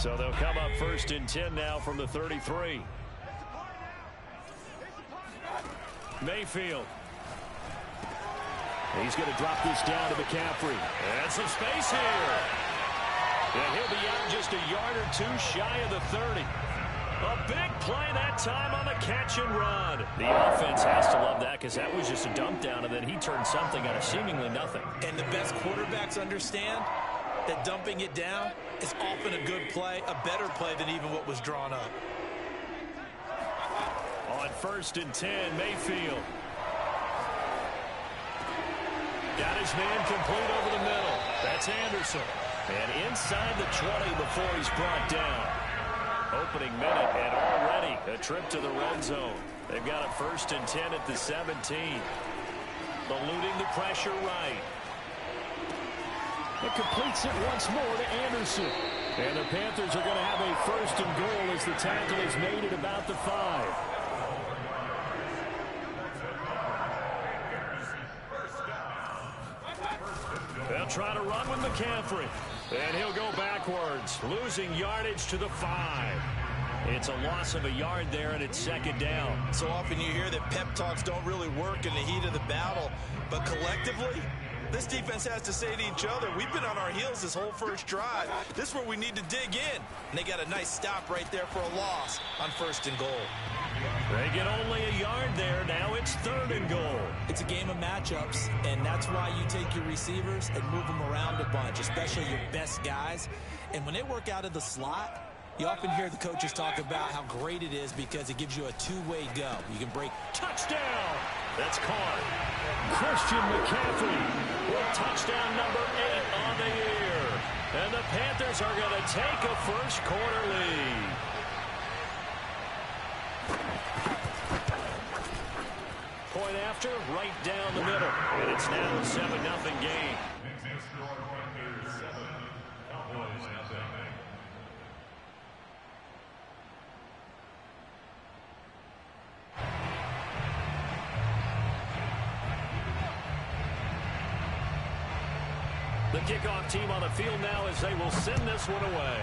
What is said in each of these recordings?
So they'll come up 1st and 10 now from the 33. Mayfield. He's going to drop this down to McCaffrey. And some space here. And he'll be out just a yard or two shy of the 30. A big play that time on the catch and run. The offense has to love that because that was just a dump down, and then he turned something out of seemingly nothing. And the best quarterbacks understand that dumping it down is often a good play, a better play than even what was drawn up. On 1st and 10, Mayfield. Got his man complete over the middle. That's Anderson. And inside the 20 before he's brought down. Opening minute and already a trip to the red zone. They've got a 1st and 10 at the 17. Eluding the pressure right. It completes it once more to Anderson. And the Panthers are going to have a 1st and goal as the tackle is made at about the 5. They'll try to run with McCaffrey. And he'll go backwards, losing yardage to the 5. It's a loss of a yard there, and it's 2nd down. So often you hear that pep talks don't really work in the heat of the battle. But collectively, this defense has to say to each other, we've been on our heels this whole first drive. This is where we need to dig in. And they got a nice stop right there for a loss on 1st and goal. They get only a yard there. Now it's 3rd and goal. It's a game of matchups, and that's why you take your receivers and move them around a bunch, especially your best guys. And when they work out of the slot, you often hear the coaches talk about how great it is because it gives you a two-way go. You can break. Touchdown! That's caught. Christian McCaffrey with touchdown number 8 on the year. And the Panthers are going to take a first quarter lead. Point after, right down the middle. And it's now a 7-0 game. The kickoff team on the field now as they will send this one away.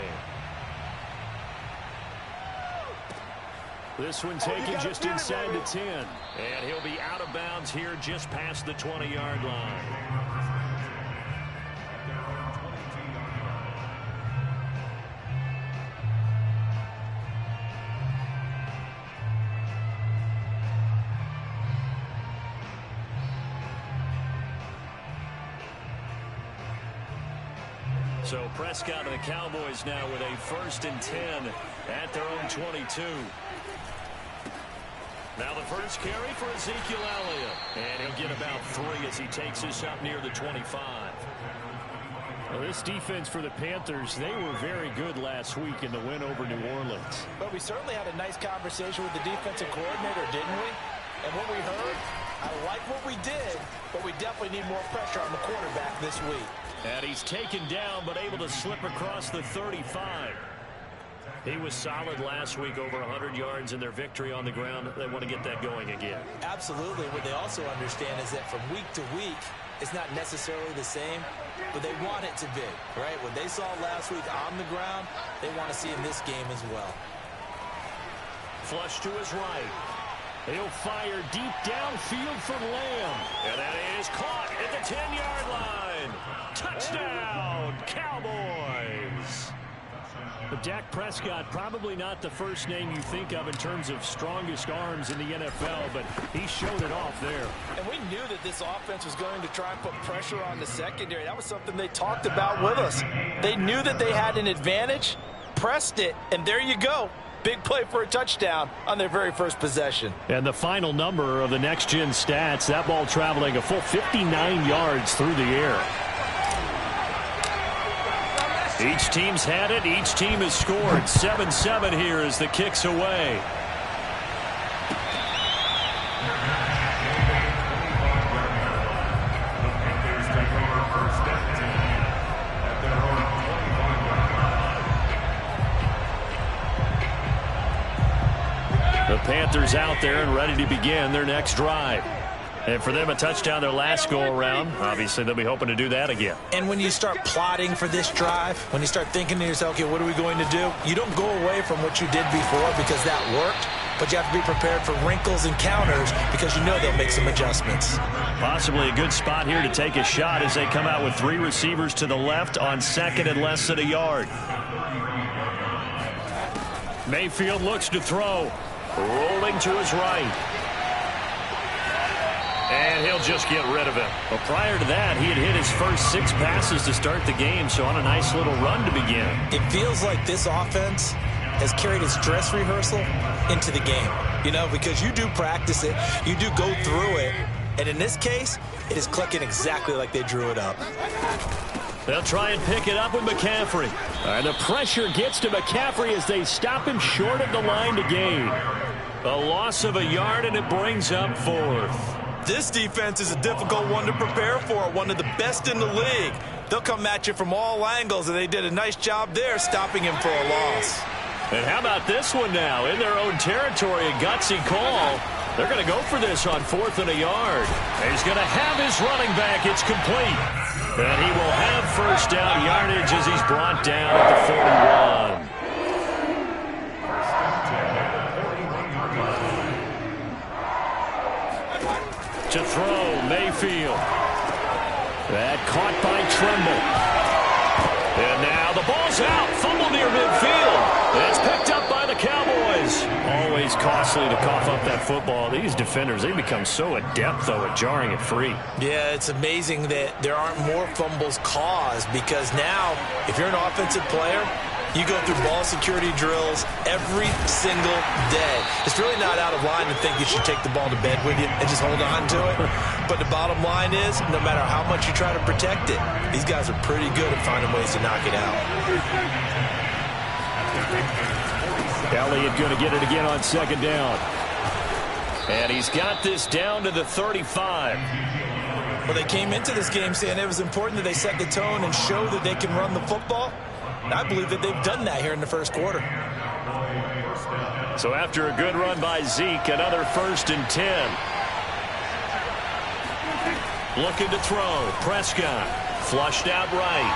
This one taken just inside the 10. And he'll be out of bounds here just past the 20-yard line. So Prescott and the Cowboys now with a 1st and 10 at their own 22. Now the first carry for Ezekiel Elliott. And he'll get about 3 as he takes this up near the 25. Well, this defense for the Panthers, they were very good last week in the win over New Orleans. But we certainly had a nice conversation with the defensive coordinator, didn't we? And what we heard, I like what we did, but we definitely need more pressure on the quarterback this week. And he's taken down but able to slip across the 35. He was solid last week, over 100 yards in their victory on the ground. They want to get that going again. Absolutely. What they also understand is that from week to week, it's not necessarily the same, but they want it to be, right? What they saw last week on the ground, they want to see in this game as well. Flush to his right. He'll fire deep downfield from Lamb. And that is caught at the 10-yard line. Touchdown, Cowboys. But Dak Prescott, probably not the first name you think of in terms of strongest arms in the NFL, but he showed it off there. And we knew that this offense was going to try and put pressure on the secondary. That was something they talked about with us. They knew that they had an advantage, pressed it, and there you go. Big play for a touchdown on their very first possession. And the final number of the next-gen stats, that ball traveling a full 59 yards through the air. Each team's had it. Each team has scored. 7-7 here as the kick's away. The Panthers out there and ready to begin their next drive. And for them, a touchdown their last go-around. Obviously, they'll be hoping to do that again. And when you start plotting for this drive, when you start thinking to yourself, okay, what are we going to do? You don't go away from what you did before because that worked, but you have to be prepared for wrinkles and counters because you know they'll make some adjustments. Possibly a good spot here to take a shot as they come out with 3 receivers to the left on second and less than a yard. Mayfield looks to throw. Rolling to his right. And he'll just get rid of it. Well, prior to that, he had hit his first 6 passes to start the game, so on a nice little run to begin. It feels like this offense has carried its dress rehearsal into the game. You know, because you do practice it, you do go through it, and in this case, it is clicking exactly like they drew it up. They'll try and pick it up with McCaffrey. And the pressure gets to McCaffrey as they stop him short of the line to gain. A loss of a yard, and it brings up 4th. This defense is a difficult one to prepare for, one of the best in the league. They'll come at you from all angles, and they did a nice job there stopping him for a loss. And how about this one now? In their own territory, a gutsy call. They're going to go for this on 4th and a yard. He's going to have his running back. It's complete. And he will have first down yardage as he's brought down at the 41. To throw, Mayfield. That caught by Tremble. And now the ball's out. Fumble near midfield. And it's picked up by the Cowboys. Always costly to cough up that football. These defenders, they become so adept, though, at jarring it free. Yeah, it's amazing that there aren't more fumbles caused because now, if you're an offensive player, you go through ball security drills every single day. It's really not out of line to think you should take the ball to bed with you and just hold on to it. But the bottom line is, no matter how much you try to protect it, these guys are pretty good at finding ways to knock it out. Elliott going to get it again on second down. And he's got this down to the 35. Well, they came into this game saying it was important that they set the tone and show that they can run the football. I believe that they've done that here in the first quarter. So after a good run by Zeke, another 1st and 10. Looking to throw. Prescott flushed out right.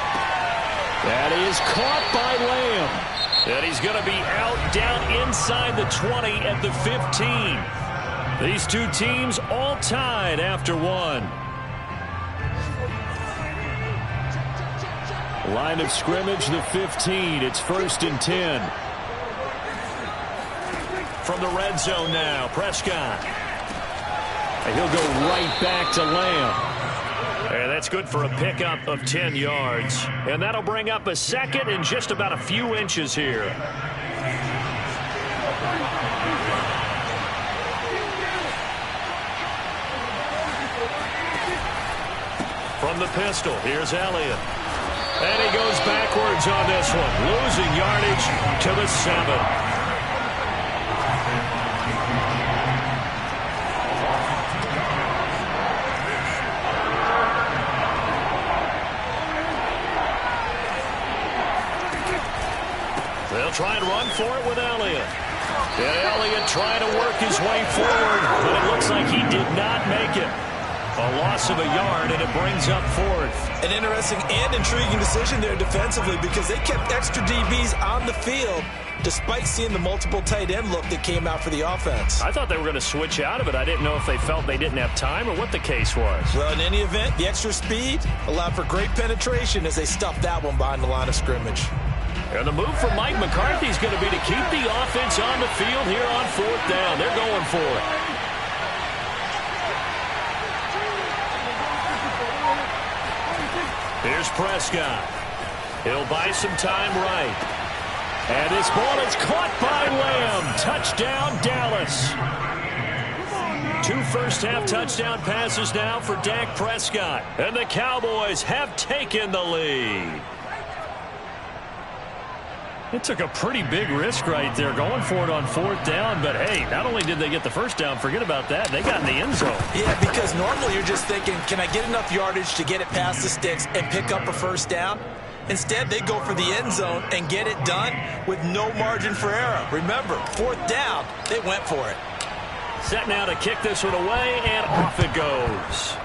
That is caught by Lamb. And he's going to be out down inside the 20 at the 15. These two teams all tied after 1. Line of scrimmage, the 15. It's 1st and 10. From the red zone now, Prescott. And he'll go right back to Lamb. And that's good for a pickup of 10 yards. And that'll bring up a 2nd and just about a few inches here. From the pistol, here's Elliott. And he goes backwards on this one, losing yardage to the 7. They'll try and run for it with Elliott. And Elliott trying to work his way forward, but it looks like he did not make it. A loss of a yard, and it brings up 4th. An interesting and intriguing decision there defensively because they kept extra DBs on the field despite seeing the multiple tight end look that came out for the offense. I thought they were going to switch out of it. I didn't know if they felt they didn't have time or what the case was. Well, in any event, the extra speed allowed for great penetration as they stuffed that one behind the line of scrimmage. And the move from Mike McCarthy is going to be to keep the offense on the field here on 4th down. They're going for it. Here's Prescott. He'll buy some time right. And this ball is caught by Lamb. Touchdown, Dallas. 2 first-half touchdown passes now for Dak Prescott. And the Cowboys have taken the lead. It took a pretty big risk right there going for it on 4th down. But, hey, not only did they get the first down, forget about that, they got in the end zone. Yeah, because normally you're just thinking, can I get enough yardage to get it past the sticks and pick up a first down? Instead, they go for the end zone and get it done with no margin for error. Remember, 4th down, they went for it. Set now to kick this one away, and off it goes.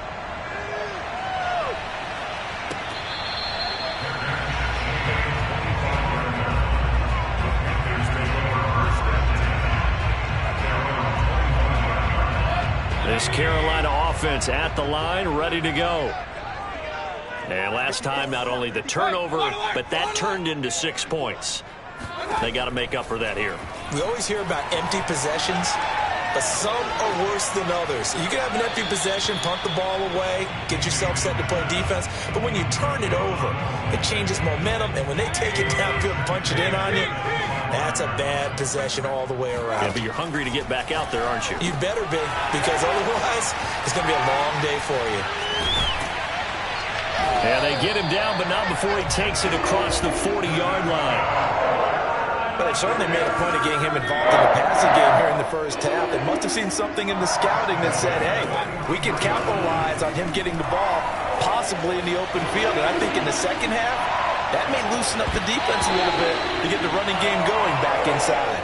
This Carolina offense at the line, ready to go. And last time, not only the turnover, but that turned into 6 points. They got to make up for that here. We always hear about empty possessions, but some are worse than others. You can have an empty possession, punt the ball away, get yourself set to play defense, but when you turn it over, it changes momentum, and when they take it downfield and punch it in on you, that's a bad possession all the way around. Yeah, but you're hungry to get back out there, aren't you? You better be, because otherwise it's going to be a long day for you. And they get him down, but not before he takes it across the 40-yard line. But they certainly made a point of getting him involved in the passing game here in the first half. They must have seen something in the scouting that said, hey, we can capitalize on him getting the ball, possibly in the open field. And I think in the second half, that may loosen up the defense a little bit to get the running game going back inside.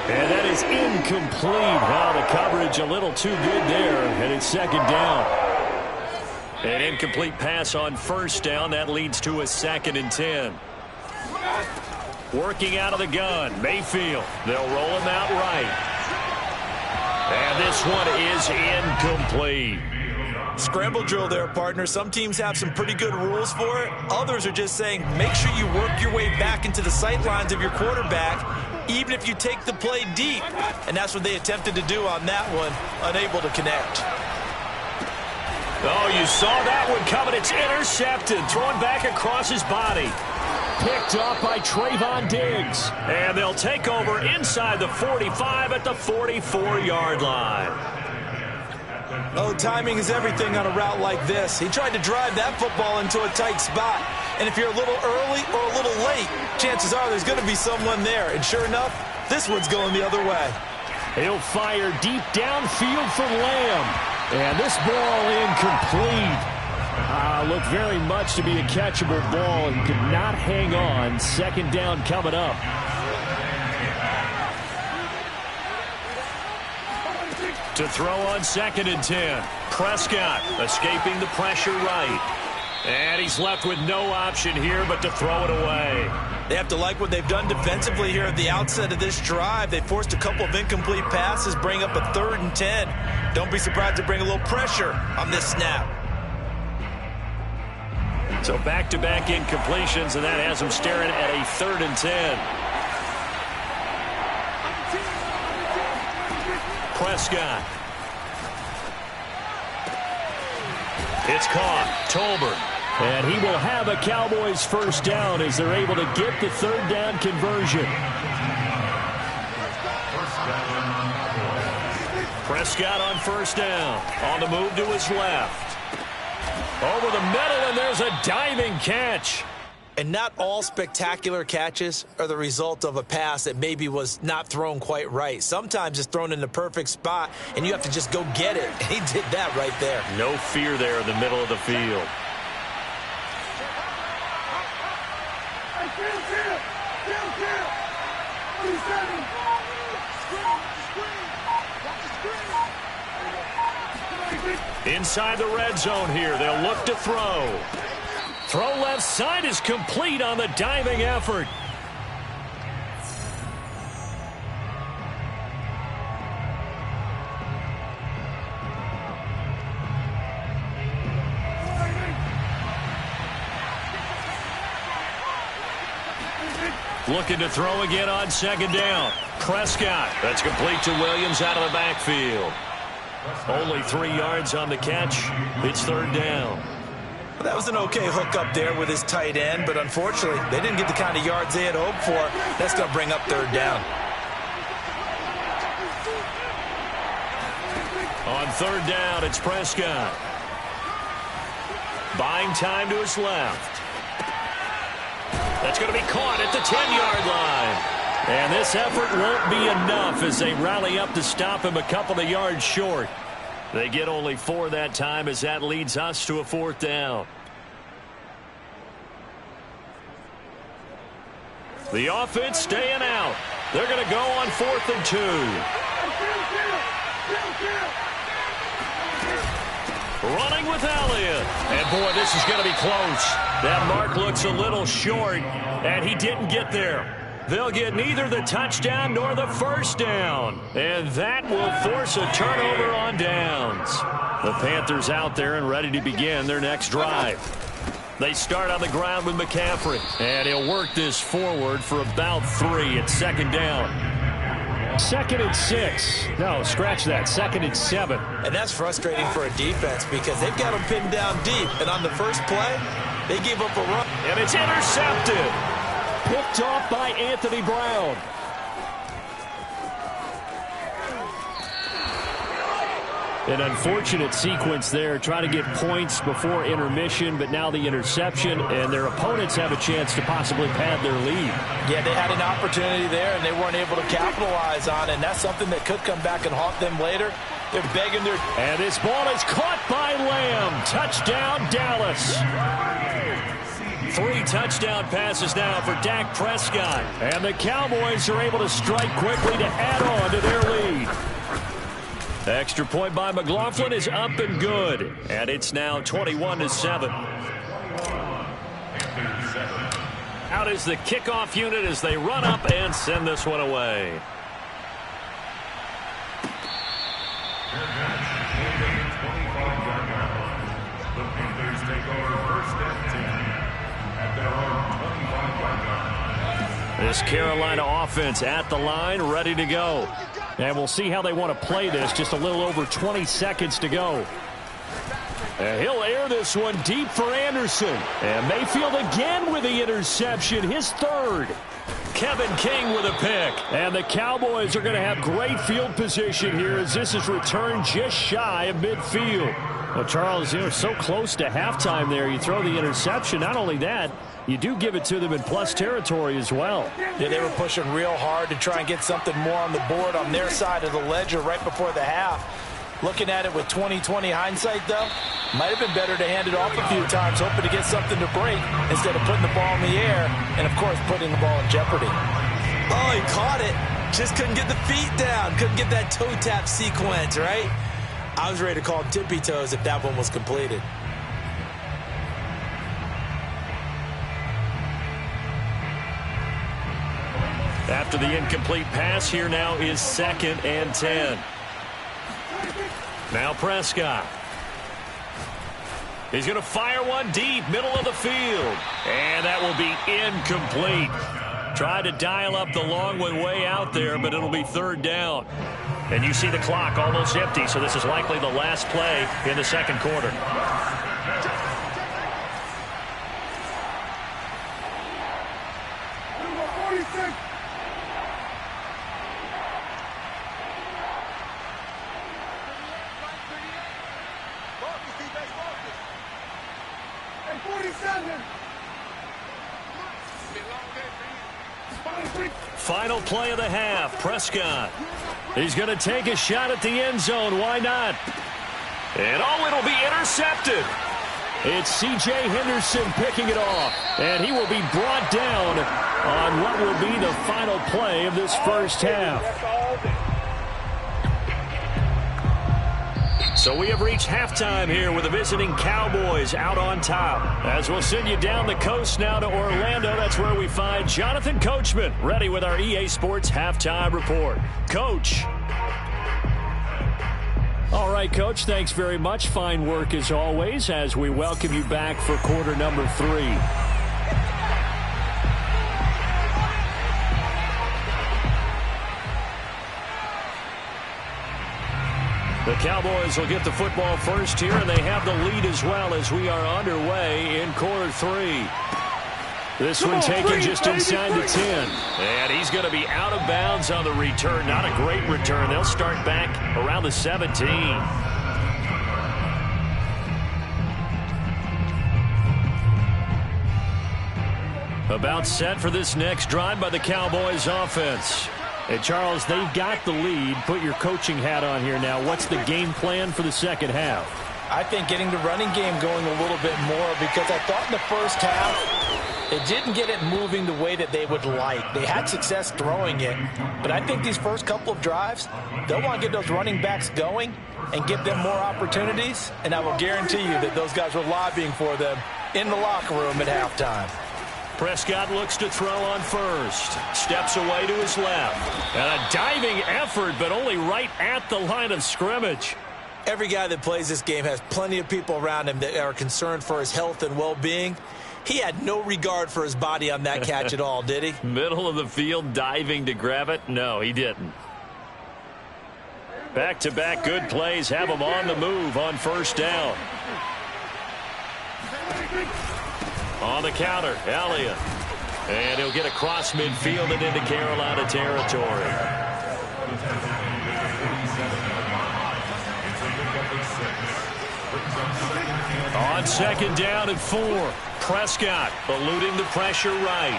And that is incomplete. Wow, the coverage a little too good there, and it's second down. An incomplete pass on first down. That leads to a 2nd and 10. Working out of the gun, Mayfield. They'll roll him out right. And this one is incomplete. Scramble drill there, partner. Some teams have some pretty good rules for it. Others are just saying, make sure you work your way back into the sight lines of your quarterback, even if you take the play deep. And that's what they attempted to do on that one, unable to connect. Oh, you saw that one coming. It's intercepted. Thrown back across his body. Picked up by Trayvon Diggs. And they'll take over inside the 45 at the 44-yard line. Oh, timing is everything on a route like this. He tried to drive that football into a tight spot. And if you're a little early or a little late, chances are there's going to be someone there. And sure enough, this one's going the other way. He'll fire deep downfield for Lamb. And this ball incomplete. Looked very much to be a catchable ball and could not hang on. Second down coming up. To throw on 2nd and 10. Prescott escaping the pressure right. And he's left with no option here but to throw it away. They have to like what they've done defensively here at the outset of this drive. They forced a couple of incomplete passes, bring up a 3rd and 10. Don't be surprised to bring a little pressure on this snap. So back-to-back incompletions, and that has them staring at a 3rd and 10. Prescott. It's caught. Tolbert. And he will have a Cowboys first down as they're able to get the 3rd down conversion. Prescott on first down. On the move to his left. Over the middle, and there's a diving catch. And not all spectacular catches are the result of a pass that maybe was not thrown quite right. Sometimes it's thrown in the perfect spot, and you have to just go get it. He did that right there. No fear there in the middle of the field. Inside the red zone here, they'll look to throw. Throw left side is complete on the diving effort. Looking to throw again on 2nd down. Prescott. That's complete to Williams out of the backfield. Only 3 yards on the catch. It's 3rd down. Well, that was an okay hook up there with his tight end, but unfortunately, they didn't get the kind of yards they had hoped for. That's going to bring up 3rd down. On 3rd down, it's Prescott. Buying time to his left. That's going to be caught at the 10-yard line. And this effort won't be enough as they rally up to stop him a couple of yards short. They get only 4 that time as that leads us to a 4th down. The offense staying out. They're going to go on 4th and 2. Running with Elliott. And, boy, this is going to be close. That mark looks a little short, and he didn't get there. They'll get neither the touchdown nor the first down. And that will force a turnover on downs. The Panthers out there and ready to begin their next drive. They start on the ground with McCaffrey. And he'll work this forward for about 3 at second down. 2nd and 6. No, scratch that. 2nd and 7. And that's frustrating for a defense because they've got them pinned down deep. And on the first play, they gave up a run. And it's intercepted. Picked off by Anthony Brown. An unfortunate sequence there, trying to get points before intermission, but now the interception, and their opponents have a chance to possibly pad their lead. Yeah, they had an opportunity there, and they weren't able to capitalize on it, and that's something that could come back and haunt them later. They're begging their... And this ball is caught by Lamb. Touchdown, Dallas. 3 touchdown passes now for Dak Prescott. And the Cowboys are able to strike quickly to add on to their lead. Extra point by McLaughlin is up and good. And it's now 21-7. Out is the kickoff unit as they run up and send this one away. This Carolina offense at the line, ready to go. And we'll see how they want to play this. Just a little over 20 seconds to go. And he'll air this one deep for Anderson. And Mayfield again with the interception, his 3rd. Kevin King with a pick. And the Cowboys are going to have great field position here as this is returned just shy of midfield. Well, Charles, you're so close to halftime there. You throw the interception. Not only that, you do give it to them in plus territory as well. Yeah, they were pushing real hard to try and get something more on the board on their side of the ledger right before the half. Looking at it with 20/20 hindsight, though, might have been better to hand it off a few times, hoping to get something to break instead of putting the ball in the air and, of course, putting the ball in jeopardy. Oh, he caught it. Just couldn't get the feet down. Couldn't get that toe tap sequence, right? I was ready to call him tippy toes if that one was completed. After the incomplete pass, here now is 2nd and 10. Now Prescott. He's going to fire one deep, middle of the field. And that will be incomplete. Tried to dial up the long one way out there, but it'll be 3rd down. And you see the clock almost empty, so this is likely the last play in the 2nd quarter. Final play of the half, Prescott. He's going to take a shot at the end zone. Why not? And oh, it'll be intercepted. It's C.J. Henderson picking it off. And he will be brought down on what will be the final play of this first half. So we have reached halftime here with the visiting Cowboys out on top. As we'll send you down the coast now to Orlando, that's where we find Jonathan Coachman ready with our EA Sports Halftime Report. Coach. All right, Coach, thanks very much. Fine work as always as we welcome you back for quarter number 3. The Cowboys will get the football first here, and they have the lead as well as we are underway in quarter 3. This one taken just inside the 10. And he's going to be out of bounds on the return. Not a great return. They'll start back around the 17. About set for this next drive by the Cowboys offense. And, Charles, they've got the lead. Put your coaching hat on here now. What's the game plan for the second half? I think getting the running game going a little bit more because I thought in the first half They didn't get it moving the way that they would like. They had success throwing it, but I think these first couple of drives, they'll want to get those running backs going and give them more opportunities, and I will guarantee you that those guys were lobbying for them in the locker room at halftime. Prescott looks to throw on first. Steps away to his left. And a diving effort, but only right at the line of scrimmage. Every guy that plays this game has plenty of people around him that are concerned for his health and well-being. He had no regard for his body on that catch at all, did he? Middle of the field, diving to grab it? No, he didn't. Back-to-back good plays have him on the move on first down. On the counter, Elliott. And he'll get across midfield and into Carolina territory. On second down and 4. Prescott eluding the pressure right.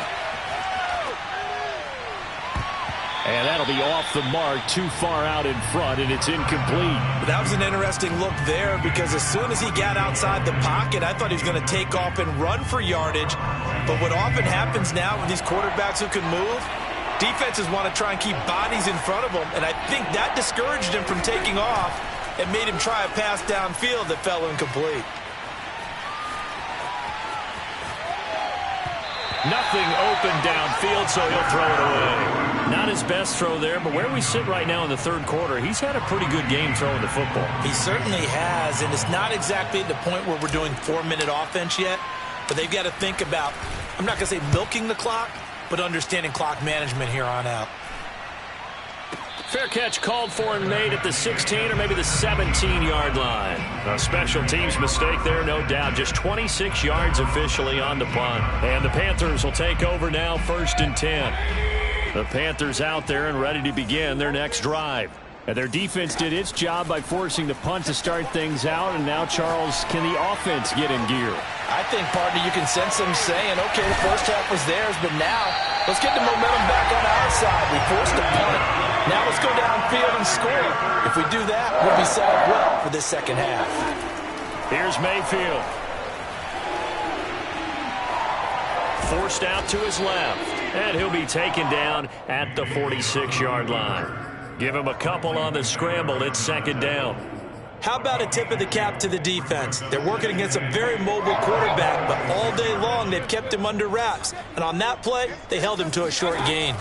And that'll be off the mark, too far out in front, and it's incomplete. That was an interesting look there because as soon as he got outside the pocket, I thought he was going to take off and run for yardage. But what often happens now with these quarterbacks who can move, defenses want to try and keep bodies in front of them, and I think that discouraged him from taking off and made him try a pass downfield that fell incomplete. Nothing open downfield, so he'll throw it away. Not his best throw there, but where we sit right now in the third quarter, he's had a pretty good game throwing the football. He certainly has, and it's not exactly at the point where we're doing 4-minute offense yet, but they've got to think about, I'm not going to say milking the clock, but understanding clock management here on out. Fair catch called for and made at the 16 or maybe the 17-yard line. A special teams mistake there, no doubt. Just 26 yards officially on the punt. And the Panthers will take over now, 1st and 10. The Panthers out there and ready to begin their next drive. And their defense did its job by forcing the punt to start things out. And now, Charles, can the offense get in gear? I think, partner, you can sense them saying, okay, the first half was theirs, but now let's get the momentum back on our side. We forced a punt. Now let's go downfield and score. If we do that, we'll be set up well for this second half. Here's Mayfield. Forced out to his left. And he'll be taken down at the 46-yard line. Give him a couple on the scramble. It's second down. How about a tip of the cap to the defense? They're working against a very mobile quarterback, but all day long they've kept him under wraps. And on that play, they held him to a short gain.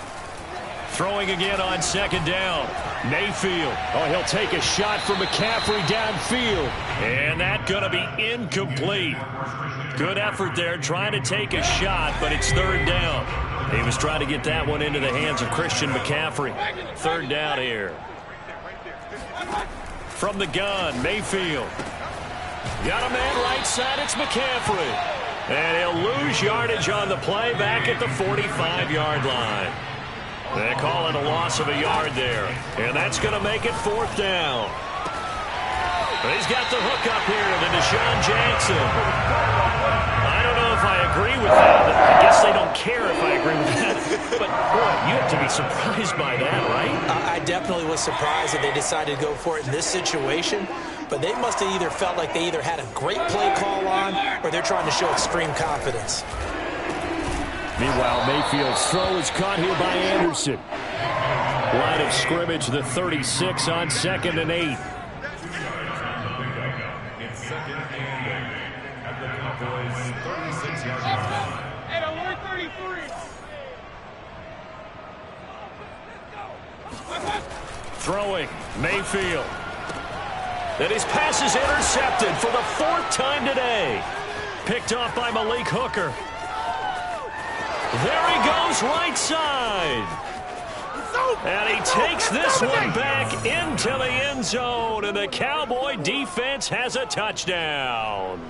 Throwing again on second down. Mayfield. Oh, he'll take a shot from McCaffrey downfield. And that's going to be incomplete. Good effort there trying to take a shot, but it's third down. He was trying to get that one into the hands of Christian McCaffrey. Third down here. From the gun, Mayfield. Got a man right side, it's McCaffrey. And he'll lose yardage on the play back at the 45-yard line. They call it a loss of a yard there. And that's going to make it fourth down. But he's got the hook up here to Deshaun Jackson. I don't know if I agree with that. I guess they don't care if I agree with that. But, boy, you have to be surprised by that, right? I definitely was surprised that they decided to go for it in this situation. But they must have either felt like they either had a great play call on or they're trying to show extreme confidence. Meanwhile, Mayfield's throw is caught here by Anderson. Line of scrimmage, the 36 on 2nd and 8. Throwing, Mayfield. And his pass is intercepted for the 4th time today. Picked off by Malik Hooker. There he goes, right side. And he takes this one back into the end zone. And the Cowboy defense has a touchdown.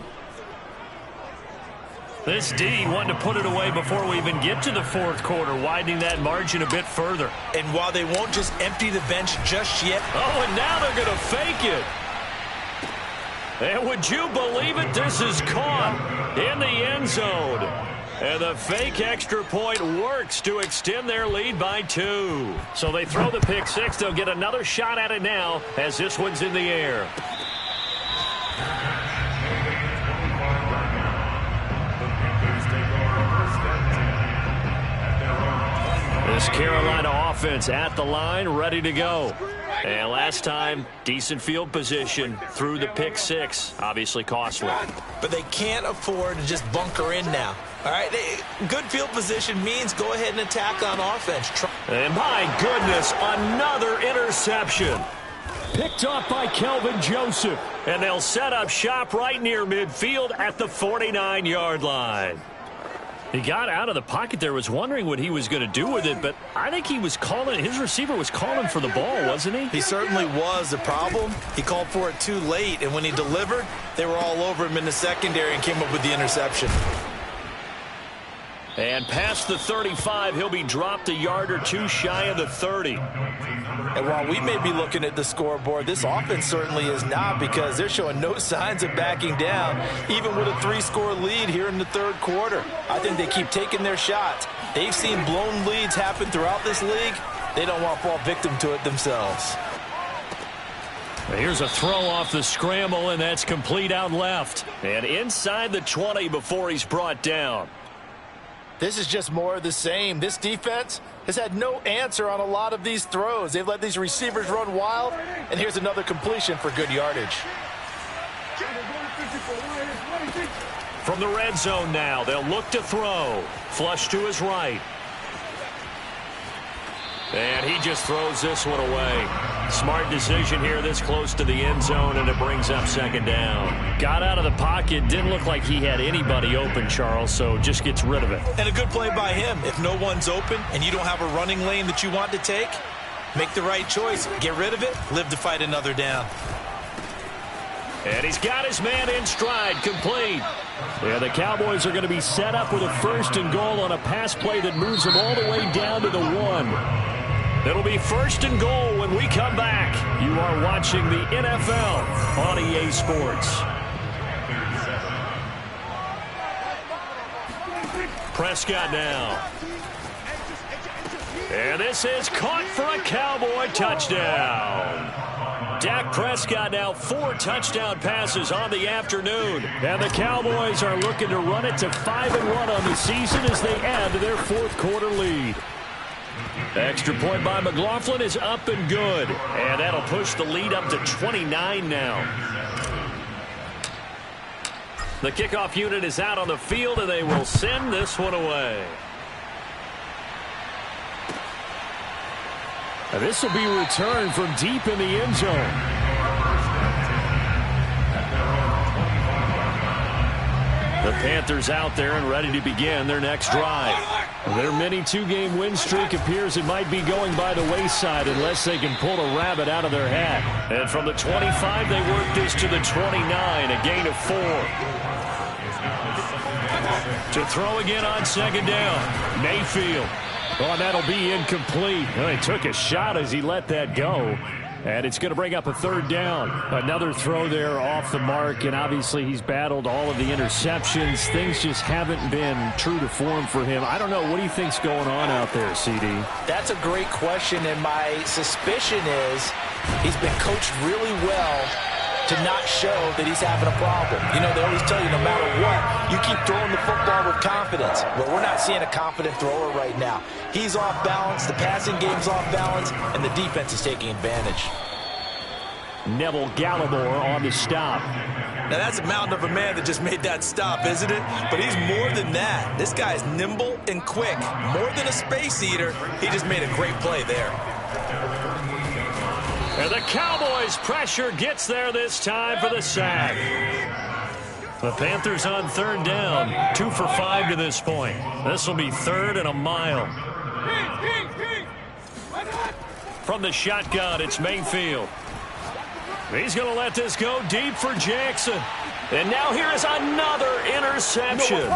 This D wanted to put it away before we even get to the 4th quarter, widening that margin a bit further. And while they won't just empty the bench just yet. Oh, and now they're going to fake it. And would you believe it? This is caught in the end zone. And the fake extra point works to extend their lead by 2. So they throw the pick six. They'll get another shot at it now as this one's in the air. This Carolina offense at the line, ready to go. And last time, decent field position through the pick six. Obviously costly. But they can't afford to just bunker in now. All right, good field position means go ahead and attack on offense. And my goodness, another interception. Picked off by Kelvin Joseph. And they'll set up shop right near midfield at the 49-yard line. He got out of the pocket there, was wondering what he was going to do with it, but I think he was calling, his receiver was calling for the ball, wasn't he? He certainly was. The problem, he called for it too late, and when he delivered, they were all over him in the secondary and came up with the interception. And past the 35, he'll be dropped a yard or two shy of the 30. And while we may be looking at the scoreboard, this offense certainly is not, because they're showing no signs of backing down, even with a 3-score lead here in the third quarter. I think they keep taking their shots. They've seen blown leads happen throughout this league. They don't want to fall victim to it themselves. Here's a throw off the scramble, and that's complete out left. And inside the 20 before he's brought down. This is just more of the same. This defense has had no answer on a lot of these throws. They've let these receivers run wild, and here's another completion for good yardage. From the red zone now, they'll look to throw. Flush to his right. And he just throws this one away. Smart decision here this close to the end zone, and it brings up second down. Got out of the pocket, didn't look like he had anybody open, Charles, so just gets rid of it. And a good play by him. If no one's open and you don't have a running lane that you want to take, make the right choice. Get rid of it, live to fight another down. And he's got his man in stride, complete. Yeah, the Cowboys are going to be set up with a 1st and goal on a pass play that moves them all the way down to the 1. It'll be 1st and goal when we come back. You are watching the NFL on EA Sports. Prescott now. And this is caught for a Cowboy touchdown. Dak Prescott now 4 touchdown passes on the afternoon. And the Cowboys are looking to run it to 5-1 on the season as they add to their 4th quarter lead. Extra point by McLaughlin is up and good. And that'll push the lead up to 29 now. The kickoff unit is out on the field, and they will send this one away. And this will be returned from deep in the end zone. The Panthers out there and ready to begin their next drive. Their mini 2-game win streak appears it might be going by the wayside unless they can pull a rabbit out of their hat. And from the 25, they work this to the 29, a gain of 4. To throw again on second down, Mayfield. Oh, that'll be incomplete. Well, he took a shot as he let that go. And it's going to bring up a 3rd down. Another throw there off the mark, and obviously he's battled all of the interceptions. Things just haven't been true to form for him. I don't know. What do you think's going on out there, CD? That's a great question, and my suspicion is he's been coached really well to not show that he's having a problem. You know, they always tell you no matter what, you keep throwing the football with confidence. But we're not seeing a confident thrower right now. He's off balance, the passing game's off balance, and the defense is taking advantage. Neville Gallimore on the stop. Now that's a mountain of a man that just made that stop, isn't it? But he's more than that. This guy's nimble and quick. More than a space eater, he just made a great play there. And the Cowboys' pressure gets there this time for the sack. The Panthers on 3rd down, 2 for 5 to this point. This will be 3rd and a mile. From the shotgun, it's Mayfield. He's going to let this go deep for Jackson. And now here is another interception.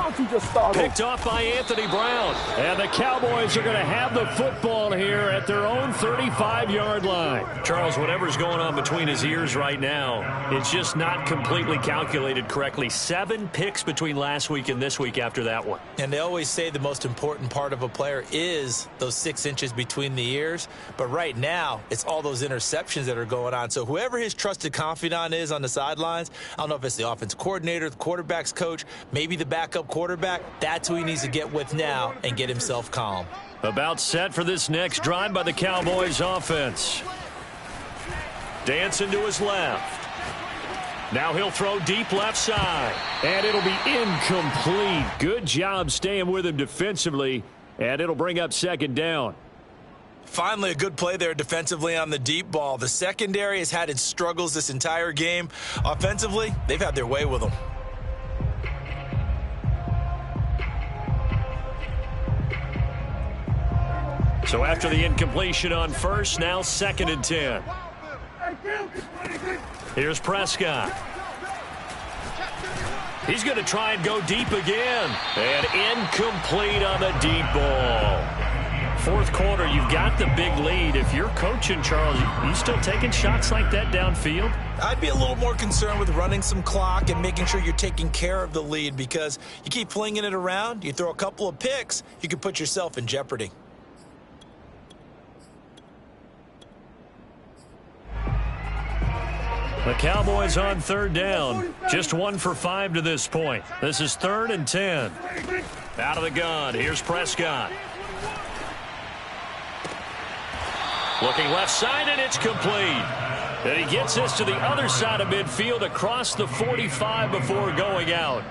Picked off by Anthony Brown. And the Cowboys are going to have the football here at their own 35-yard line. Charles, whatever's going on between his ears right now, it's just not completely calculated correctly. 7 picks between last week and this week after that one. And they always say the most important part of a player is those 6 inches between the ears. But right now, it's all those interceptions that are going on. So whoever his trusted confidant is on the sidelines, I don't know if it's the offense coordinator, the quarterback's coach, maybe the backup quarterback. That's who he needs to get with now and get himself calm. About set for this next drive by the Cowboys offense. Dancing to his left. Now he'll throw deep left side. And it'll be incomplete. Good job staying with him defensively. And it'll bring up second down. Finally, a good play there defensively on the deep ball. The secondary has had its struggles this entire game. Offensively, they've had their way with them. So after the incompletion on first, now 2nd and 10. Here's Prescott. He's going to try and go deep again. And incomplete on the deep ball. Fourth quarter, you've got the big lead. If you're coaching, Charles, you still taking shots like that downfield? I'd be a little more concerned with running some clock and making sure you're taking care of the lead, because you keep flinging it around, you throw a couple of picks, you could put yourself in jeopardy. The Cowboys on 3rd down. Just 1 for 5 to this point. This is 3rd and 10. Out of the gun. Here's Prescott. Looking left side, and it's complete. And he gets this to the other side of midfield across the 45 before going out.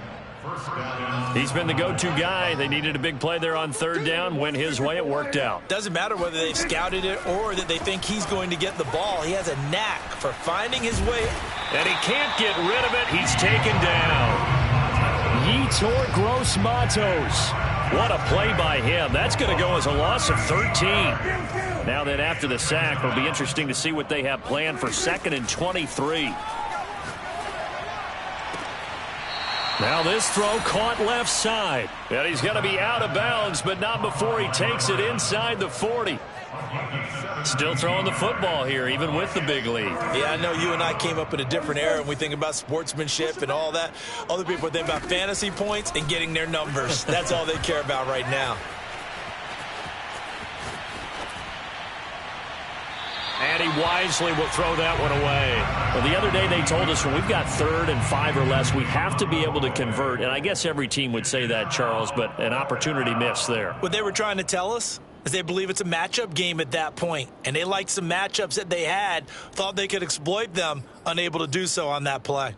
He's been the go-to guy. They needed a big play there on 3rd down. Went his way. It worked out. Doesn't matter whether they've scouted it or that they think he's going to get the ball. He has a knack for finding his way. And he can't get rid of it. He's taken down. Yetur Gross-Matos. What a play by him. That's going to go as a loss of 13. Now then, after the sack, it'll be interesting to see what they have planned for 2nd and 23. Now this throw caught left side. And he's going to be out of bounds, but not before he takes it inside the 40. Still throwing the football here, even with the big lead. Yeah, I know you and I came up in a different era, and we think about sportsmanship and all that. Other people think about fantasy points and getting their numbers. That's all they care about right now. And he wisely will throw that one away. Well, the other day they told us when we've got 3rd and 5 or less, we have to be able to convert. And I guess every team would say that, Charles, but an opportunity missed there. What they were trying to tell us is they believe it's a matchup game at that point. And they liked some matchups that they had, thought they could exploit them, unable to do so on that play.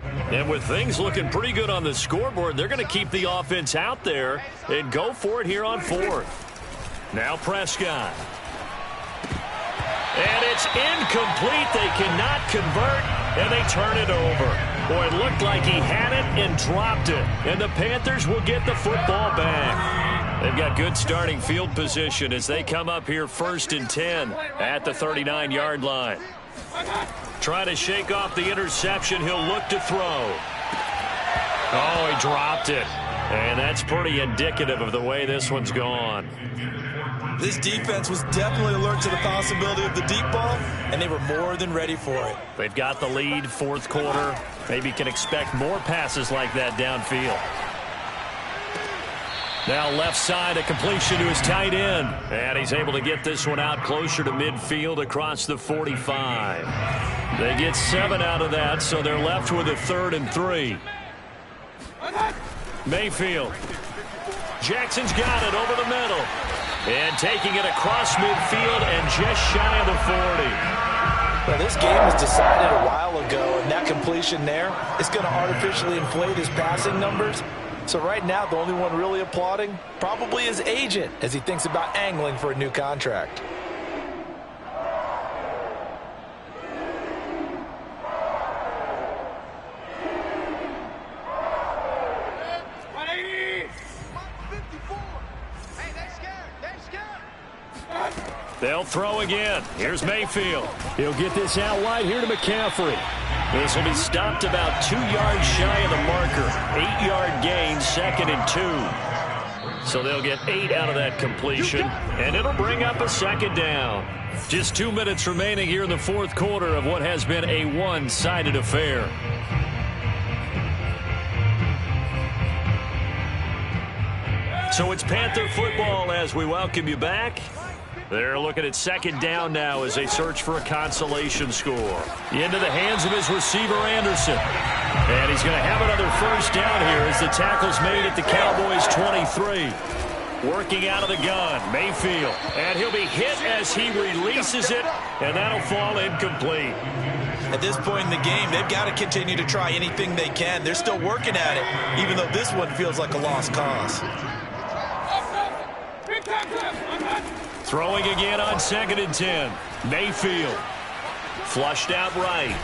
And with things looking pretty good on the scoreboard, they're going to keep the offense out there and go for it here on 4th. Now Prescott. And it's incomplete. They cannot convert, and they turn it over. Boy, it looked like he had it and dropped it. And the Panthers will get the football back. They've got good starting field position as they come up here 1st and 10 at the 39-yard line. Trying to shake off the interception. He'll look to throw. Oh, he dropped it. And that's pretty indicative of the way this one's gone. This defense was definitely alert to the possibility of the deep ball, and they were more than ready for it. They've got the lead, 4th quarter. Maybe can expect more passes like that downfield. Now left side, a completion to his tight end. And he's able to get this one out closer to midfield across the 45. They get 7 out of that, so they're left with a 3rd and 3. Mayfield. Jackson's got it over the middle. And taking it across midfield and just shy of the 40. Well, this game was decided a while ago, and that completion there is going to artificially inflate his passing numbers. So right now, the only one really applauding probably his agent as he thinks about angling for a new contract. They'll throw again. Here's Mayfield. He'll get this out wide here to McCaffrey. This will be stopped about 2 yards shy of the marker. 8-yard gain, 2nd and 2. So they'll get 8 out of that completion, and it'll bring up a 2nd down. Just 2 minutes remaining here in the 4th quarter of what has been a one-sided affair. So it's Panther football as we welcome you back. They're looking at second down now as they search for a consolation score. Into the hands of his receiver, Anderson. And he's going to have another first down here as the tackle's made at the Cowboys' 23. Working out of the gun, Mayfield. And he'll be hit as he releases it, and that'll fall incomplete. At this point in the game, they've got to continue to try anything they can. They're still working at it, even though this one feels like a lost cause. Throwing again on 2nd and 10. Mayfield. Flushed out right.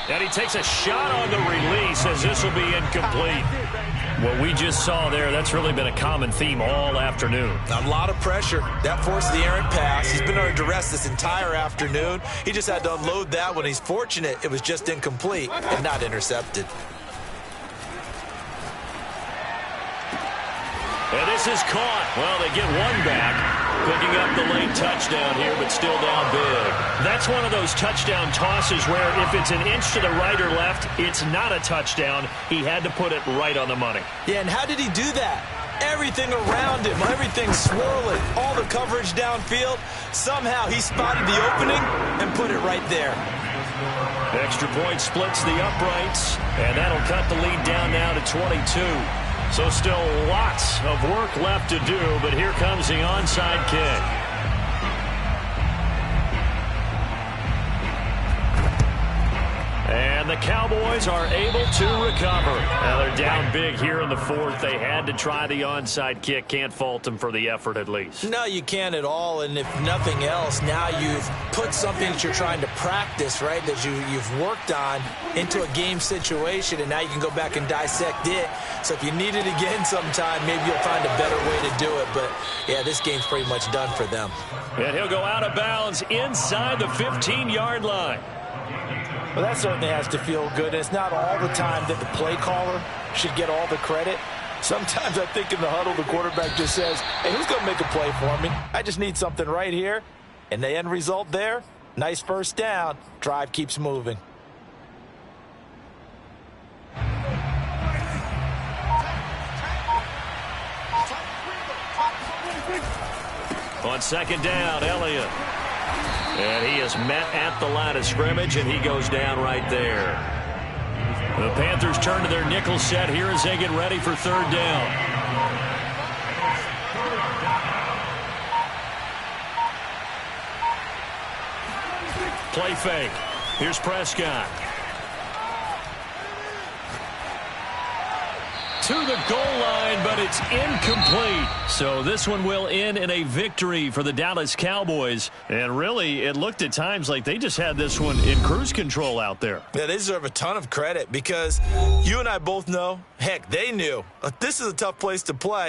And he takes a shot on the release as this will be incomplete. What we just saw there, that's really been a common theme all afternoon. A lot of pressure. That forced the errant pass. He's been under duress this entire afternoon. He just had to unload that one. He's fortunate it was just incomplete and not intercepted. And this is caught. Well, they get one back. Picking up the late touchdown here, but still down big. That's one of those touchdown tosses where if it's an inch to the right or left, it's not a touchdown. He had to put it right on the money. Yeah, and how did he do that? Everything around him, everything swirling, all the coverage downfield. Somehow he spotted the opening and put it right there. Extra point splits the uprights, and that'll cut the lead down now to 22. So still lots of work left to do, but here comes the onside kick. And the Cowboys are able to recover. Now they're down big here in the fourth. They had to try the onside kick. Can't fault them for the effort at least. No, you can't at all. And if nothing else, now you've put something that you're trying to practice, right, that you've worked on into a game situation, and now you can go back and dissect it. So if you need it again sometime, maybe you'll find a better way to do it. But, yeah, this game's pretty much done for them. And he'll go out of bounds inside the 15-yard line. Well, that certainly has to feel good. It's not all the time that the play caller should get all the credit. Sometimes I think in the huddle, the quarterback just says, hey, who's going to make a play for me? I just need something right here. And the end result there, nice first down. Drive keeps moving. On second down, Elliott. And he is met at the line of scrimmage, and he goes down right there. The Panthers turn to their nickel set here as they get ready for third down. Play fake. Here's Prescott. To the goal line, but it's incomplete. So this one will end in a victory for the Dallas Cowboys. And really, it looked at times like they just had this one in cruise control out there. Yeah, they deserve a ton of credit because you and I both know, heck, they knew. This is a tough place to play.